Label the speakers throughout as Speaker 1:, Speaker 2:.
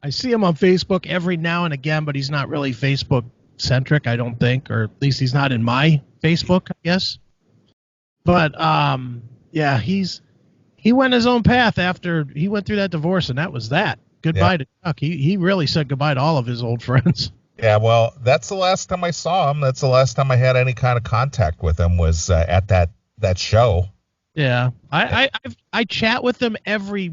Speaker 1: I see him on Facebook every now and again, but he's not really Facebook centric, I don't think, or at least he's not in my Facebook, I guess. But yeah, he went his own path after he went through that divorce, and that was that. Goodbye to Chuck. He really said goodbye to all of his old friends.
Speaker 2: Yeah, well, that's the last time I saw him. That's the last time I had any kind of contact with him was at that show.
Speaker 1: Yeah, I chat with him every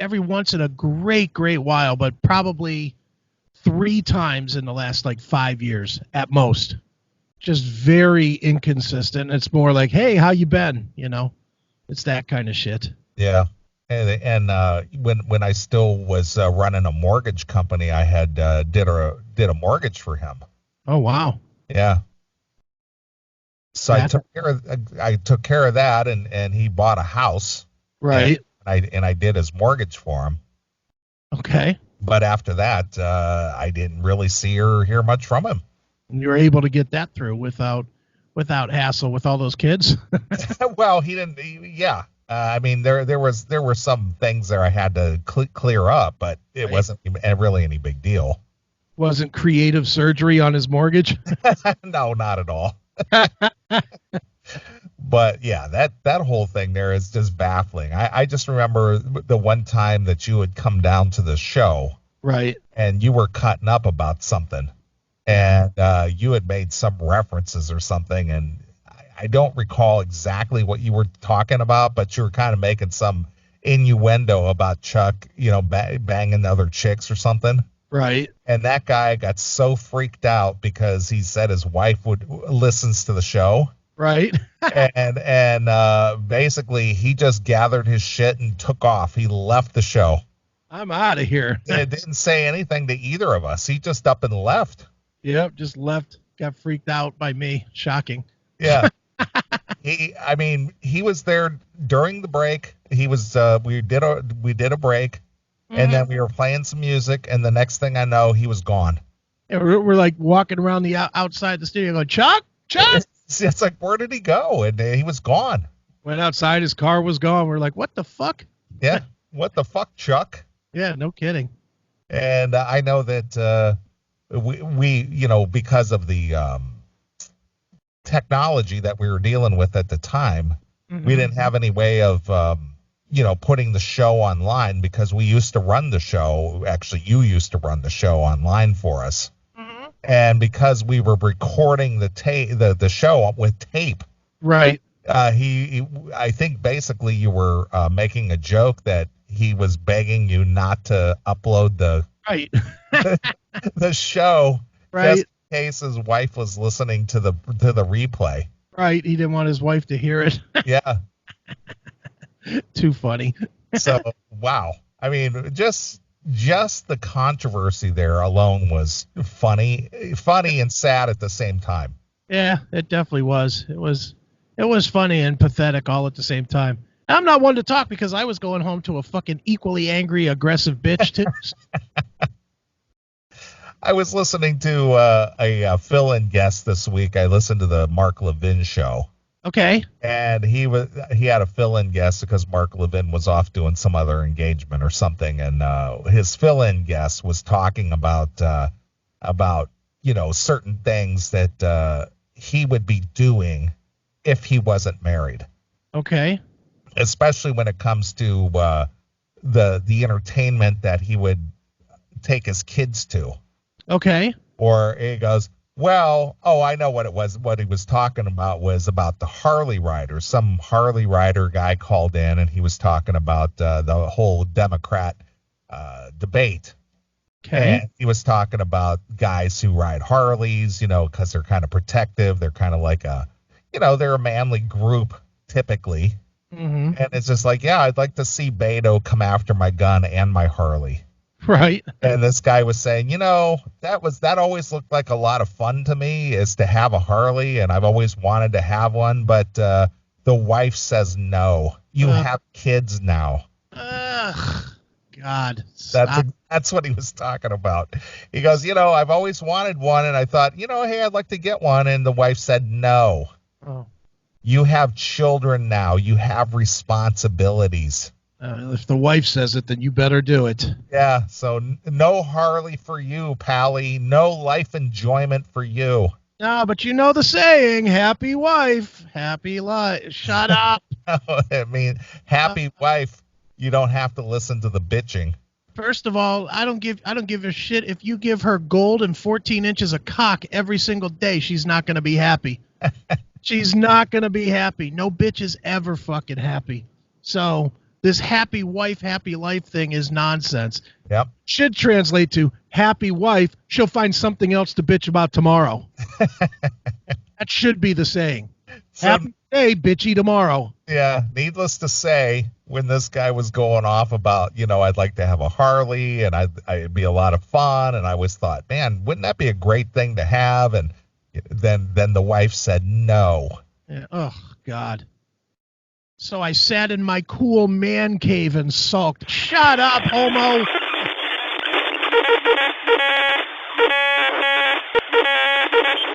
Speaker 1: once in a great while, but probably 3 times in the last like 5 years at most. Just very inconsistent. It's more like, hey, how you been? You know, it's that kind of shit.
Speaker 2: Yeah. And when I still was running a mortgage company, I had did a mortgage for him.
Speaker 1: Oh wow!
Speaker 2: Yeah. So I took care of that, and he bought a house.
Speaker 1: Right.
Speaker 2: And I did his mortgage for him.
Speaker 1: Okay.
Speaker 2: But after that, I didn't really see or hear much from him.
Speaker 1: And you were able to get that through without hassle with all those kids.
Speaker 2: Well, he didn't. Yeah. I mean, there were some things there I had to clear up, but it wasn't really any big deal.
Speaker 1: Wasn't creative surgery on his mortgage?
Speaker 2: No, not at all. But yeah, that whole thing there is just baffling. I just remember the one time that you had come down to the show,
Speaker 1: right?
Speaker 2: And you were cutting up about something, and you had made some references or something, and I don't recall exactly what you were talking about, but you were kind of making some innuendo about Chuck, banging other chicks or something.
Speaker 1: Right.
Speaker 2: And that guy got so freaked out because he said his wife listens to the show.
Speaker 1: Right.
Speaker 2: and basically he just gathered his shit and took off. He left the show.
Speaker 1: I'm out of here.
Speaker 2: It didn't say anything to either of us. He just up and left.
Speaker 1: Yep, just left. Got freaked out by me. Shocking.
Speaker 2: Yeah. He was there during the break. He was we did a break, and then we were playing some music, and the next thing I know, he was gone.
Speaker 1: And we're like walking around the outside the studio going, Chuck.
Speaker 2: It's like, where did he go? And he was gone.
Speaker 1: Went outside, his car was gone. We're like, what the fuck?
Speaker 2: Yeah, what the fuck, Chuck?
Speaker 1: Yeah, no kidding.
Speaker 2: And I know that we because of the technology that we were dealing with at the time, we didn't have any way of putting the show online, because we used to run the show. Actually, you used to run the show online for us. And because we were recording the show with tape,
Speaker 1: right?
Speaker 2: I think basically you were making a joke that he was begging you not to upload the the show,
Speaker 1: right?
Speaker 2: Just in case his wife was listening to the replay.
Speaker 1: Right, he didn't want his wife to hear it.
Speaker 2: Yeah.
Speaker 1: Too funny.
Speaker 2: So wow, I mean, just the controversy there alone was funny and sad at the same time.
Speaker 1: Yeah, it definitely was. It was funny and pathetic all at the same time. I'm not one to talk because I was going home to a fucking equally angry, aggressive bitch too.
Speaker 2: I was listening to a fill-in guest this week. I listened to the Mark Levin show.
Speaker 1: Okay.
Speaker 2: And he had a fill-in guest because Mark Levin was off doing some other engagement or something, and his fill-in guest was talking about certain things that he would be doing if he wasn't married.
Speaker 1: Okay.
Speaker 2: Especially when it comes to the entertainment that he would take his kids to.
Speaker 1: Okay.
Speaker 2: Or he goes, well, I know what it was. What he was talking about was about the Harley riders. Some Harley rider guy called in, and he was talking about the whole Democrat debate.
Speaker 1: Okay.
Speaker 2: And he was talking about guys who ride Harleys, because they're kind of protective. They're kind of like they're a manly group typically.
Speaker 1: Mm-hmm.
Speaker 2: And it's just like, yeah, I'd like to see Beto come after my gun and my Harley.
Speaker 1: Right.
Speaker 2: And this guy was saying, that always looked like a lot of fun to me, is to have a Harley, and I've always wanted to have one, but the wife says no. You have kids now.
Speaker 1: God.
Speaker 2: That's what he was talking about. He goes, I've always wanted one, and I thought, hey, I'd like to get one, and the wife said no.
Speaker 1: Oh.
Speaker 2: You have children now. You have responsibilities.
Speaker 1: If the wife says it, then you better do it.
Speaker 2: Yeah, so no Harley for you, Pally. No life enjoyment for you.
Speaker 1: No, but you know the saying, happy wife, happy life. Shut up.
Speaker 2: I mean, happy wife, you don't have to listen to the bitching.
Speaker 1: First of all, I don't give a shit if you give her gold and 14 inches of cock every single day. She's not going to be happy. She's not going to be happy. No bitch is ever fucking happy. So this happy wife, happy life thing is nonsense.
Speaker 2: Yep.
Speaker 1: Should translate to happy wife, she'll find something else to bitch about tomorrow. That should be the saying. So, happy day, bitchy tomorrow.
Speaker 2: Yeah, needless to say, when this guy was going off about, I'd like to have a Harley and it'd be a lot of fun, and I always thought, man, wouldn't that be a great thing to have? And then the wife said no.
Speaker 1: Yeah, oh, God. So I sat in my cool man cave and sulked. Shut up, homo.